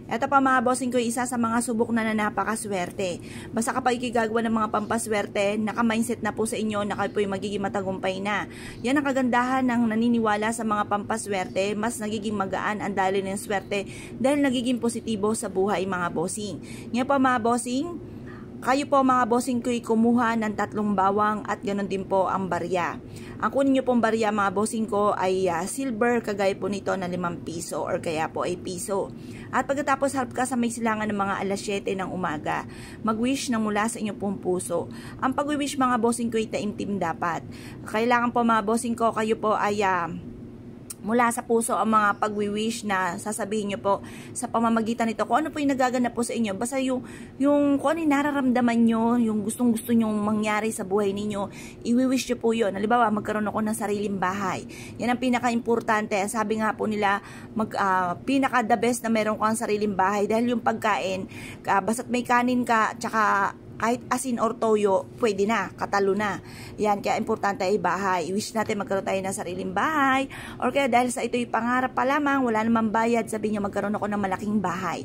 Ito pa mga bossing ko, isa sa mga subok na napakaswerte. Basta kapag ikigagawa ng mga pampaswerte, naka-mindset na po sa inyo na kayo po yung magiging matagumpay na. Yan ang kagandahan ng naniniwala sa mga pampaswerte, mas nagiging magaan ang daloy ng swerte dahil nagiging positibo sa buhay mga bossing. Ngayon pa mga bossing, kayo po mga bossing ko'y kumuha ng 3 bawang at ganoon din po ang barya. Ang kunin nyo pong barya mga bossing ko ay silver, kagaya po nito na 5 piso or kaya po ay piso. At pagkatapos halp ka sa may silangan ng mga alas 7 ng umaga, mag-wish ng mula sa inyong pong puso. Ang pag-wish mga bossing ko ay taimtim dapat. Kailangan po mga bossing ko, kayo po ay mula sa puso ang mga pag-wish na sasabihin nyo po sa pamamagitan nito. Kung ano po yung nagaganap po sa inyo, basta yung kung ano yung nararamdaman nyo, yung gustong-gusto nyong mangyari sa buhay ninyo, i-wish nyo po yun. Halimbawa, magkaroon ako ng sariling bahay. Yan ang pinaka-importante. Sabi nga po nila, pinaka-the best na meron kang sariling bahay dahil yung pagkain, basta't may kanin ka, tsaka kahit asin or toyo, pwede na, katalo na. Yan, kaya importante ay bahay. I-wish natin magkaroon tayo ng sariling bahay. Or kaya dahil sa ito'y pangarap pa lamang, wala namang bayad, sabihin nyo magkaroon ako ng malaking bahay.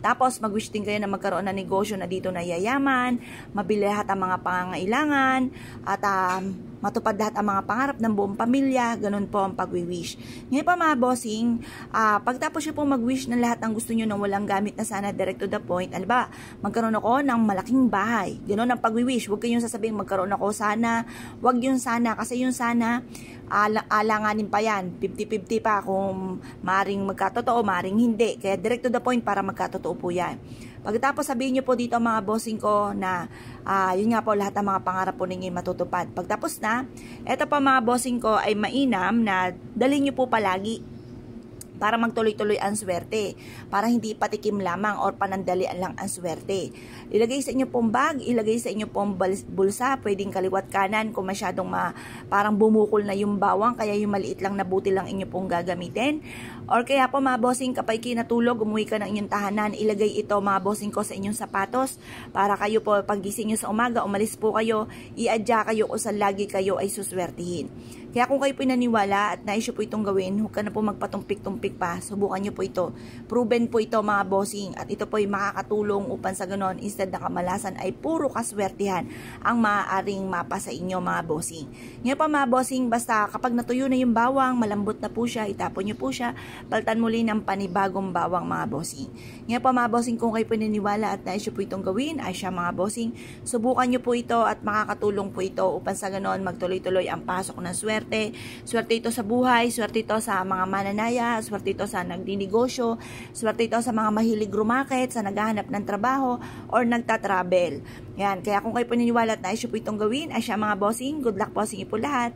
Tapos, mag-wish din kayo na magkaroon ng negosyo na dito na yayaman, mabili lahat ang mga pangangailangan, at matupad lahat ang mga pangarap ng buong pamilya. Ganun po ang pag-wish. Ngayon pa mga bossing, pagtapos nyo po mag-wish ng lahat ng gusto nyo na walang gamit na sana, direct to the point, alba, magkaroon ako ng malaking bahay. Ganun ang pag-wish. Huwag kayong sasabihin magkaroon ako sana. Huwag yung sana, kasi yung sana, alanganin pa yan. 50-50 pa kung maring magkatotoo, maring hindi. Kaya direct to the point para magkatotoo po yan. Pagkatapos sabihin nyo po dito mga bossing ko na yun nga po lahat ng mga pangarap po ninyo matutupad. Pagtapos na, eto pa mga bossing ko ay mainam na dalhin nyo po palagi para magtuloy-tuloy ang swerte, para hindi patikim lamang or panandalian lang ang swerte. Ilagay sa inyo pong bag, ilagay sa inyo pong bulsa, pwedeng kaliwat kanan kung masyadong parang bumukol na yung bawang, kaya yung maliit lang na buti lang inyo pong gagamitin. Or kaya po mga bossing, kapag kinatulog, umuwi ka ng inyong tahanan, ilagay ito mga bossing ko sa inyong sapatos, para kayo po paggising nyo sa umaga, umalis po kayo, i-adya kayo kung saan lagi kayo ay suswertihin. Kaya kung kayo po naniniwala at naisyo po itong gawin, huwag ka na po magpatumpik-tumpik pa. Subukan nyo po ito. Proven po ito mga bossing. At ito po ay makakatulong upang sa ganon, instead na kamalasan ay puro kaswertihan ang maaaring mapa sa inyo mga bossing. Ngayon pa mga bossing, basta kapag natuyo na yung bawang, malambot na po siya, itapon nyo po siya, paltan muli ng panibagong bawang mga bossing. Ngayon pa mga bossing, kung kayo po naniniwala at naisyo po itong gawin, ay siya mga bossing, subukan nyo po ito at makakatulong po ito upang sa ganon, magtuloy-tuloy ang pasok ng swerte. Swerte ito sa buhay, swerte ito sa mga mananaya, swerte ito sa nagdinegosyo, swerte ito sa mga mahilig rumakit, sa naghahanap ng trabaho, or nagtatravel. Yan, kaya kung kayo paniniwala at naisyo po itong gawin, ay siya mga bossing, good luck po sa inyo po lahat.